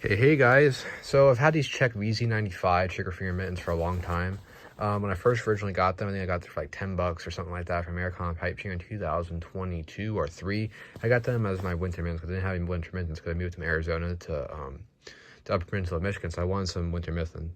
Hey guys, so I've had these Czech VZ95 trigger finger mittens for a long time. When I first originally got them, I think I got them for like 10 bucks or something like that from AMERICANA pipe here in 2022 or 3. I got them as my winter mittens because I didn't have any winter mittens because I moved from Arizona to Upper Peninsula of Michigan, so I wanted some winter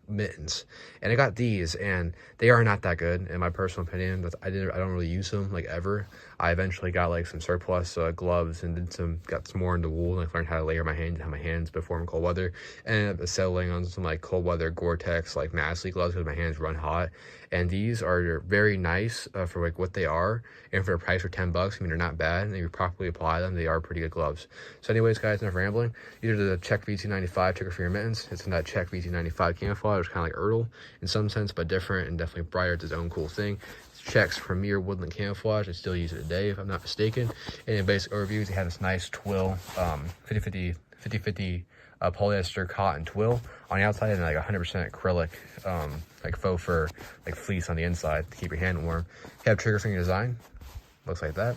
mittens, and I got these, and they are not that good in my personal opinion. I don't really use them like ever. I eventually got like some surplus gloves and got some more into wool, and I learned how to layer my hands before in cold weather, and ended up settling on some like cold weather Gore-Tex like mass gloves because my hands run hot. And these are very nice for like what they are, and for a price for 10 bucks, I mean, they're not bad, and if you properly apply them, they are pretty good gloves. So anyways, guys, enough rambling. These are the Czech VZ95 trigger finger mittens. It's in that Czech VZ95 camouflage, which is kind of like Erdl in some sense, but different and definitely brighter. It's its own cool thing. It's Czech's premier woodland camouflage. I still use it today, if I'm not mistaken. And in basic overview, they have this nice twill, 50-50 polyester cotton twill on the outside, and like 100% acrylic like faux fur like fleece on the inside to keep your hand warm. You have trigger finger design, looks like that.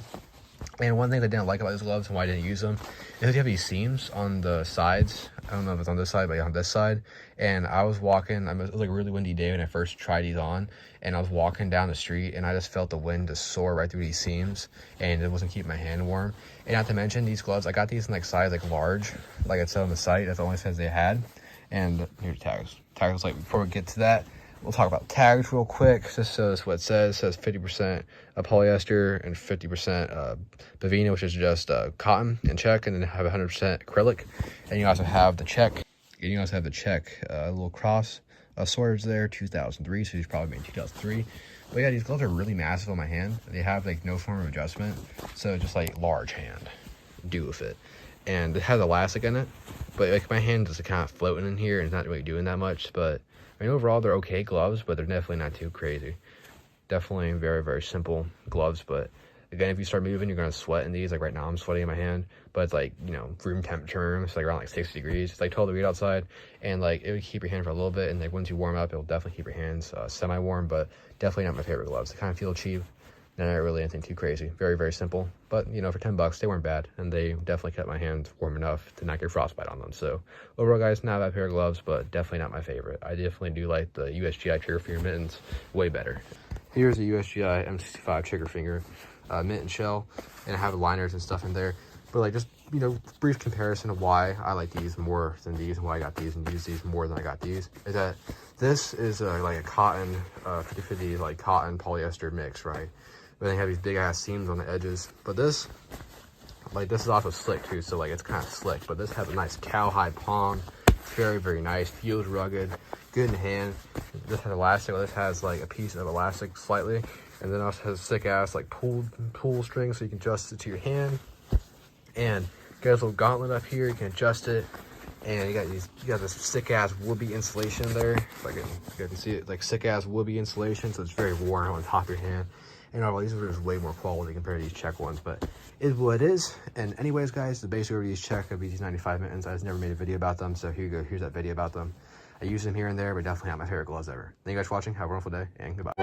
And one thing I didn't like about these gloves and why I didn't use them is you have these seams on the sides. I don't know if it's on this side, but on this side. And I was walking, it was like a really windy day when I first tried these on, and I was walking down the street and I just felt the wind just soar right through these seams, and it wasn't keeping my hand warm. And not to mention, these gloves, I got these in like size like large, like it said on the site. That's the only size they had. And here's tags. Tags, like, before we get to that, we'll talk about tags real quick. This says what it says. It says 50% polyester and 50% bavina, which is just cotton and Czech, and then have 100% acrylic. And you also have the Czech. And you also have the Czech little cross swords there, 2003. So these probably made 2003. But yeah, these gloves are really massive on my hand. They have like no form of adjustment, so just like large hand, do with it. And it has elastic in it, but like my hand is kind of floating in here and it's not really doing that much. But I mean, overall, they're okay gloves, but they're definitely not too crazy. Definitely very, very simple gloves. But again, if you start moving, you're going to sweat in these. Like right now, I'm sweating in my hand, but it's like, you know, room temperature. It's like around like 60 degrees. It's like 12 degrees outside. And like, it would keep your hand for a little bit. And like, once you warm up, it'll definitely keep your hands semi-warm, but definitely not my favorite gloves. They kind of feel cheap. Not really anything too crazy. Very, very simple. But, you know, for 10 bucks, they weren't bad. And they definitely kept my hands warm enough to not get frostbite on them. So, overall, guys, not a bad pair of gloves, but definitely not my favorite. I definitely do like the USGI trigger finger mittens way better. Here's a USGI M65 trigger finger mitten shell. And I have liners and stuff in there. But, like, just, you know, brief comparison of why I like these more than these and why I got these and use these more than I got these is that this is like a cotton, 50-50, like, cotton polyester mix, right? But they have these big ass seams on the edges. But this, like, this is also slick too, so like it's kind of slick. But this has a nice cowhide palm, very, very nice. Feels rugged, good in hand. This has elastic. This has like a piece of elastic slightly, and then also has a sick ass like pull string, so you can adjust it to your hand. And you got this little gauntlet up here. You can adjust it, and you got this sick ass woobie insulation there. If I can, you can see it, like sick ass woobie insulation, so it's very warm on top of your hand. And all these are just way more quality compared to these Czech ones, but it is what it is. And anyways, guys, the base over these Czech VZ95 mittens, I just never made a video about them, so here you go. Here's that video about them. I use them here and there, but definitely not my favorite gloves ever. Thank you guys for watching. Have a wonderful day, and goodbye.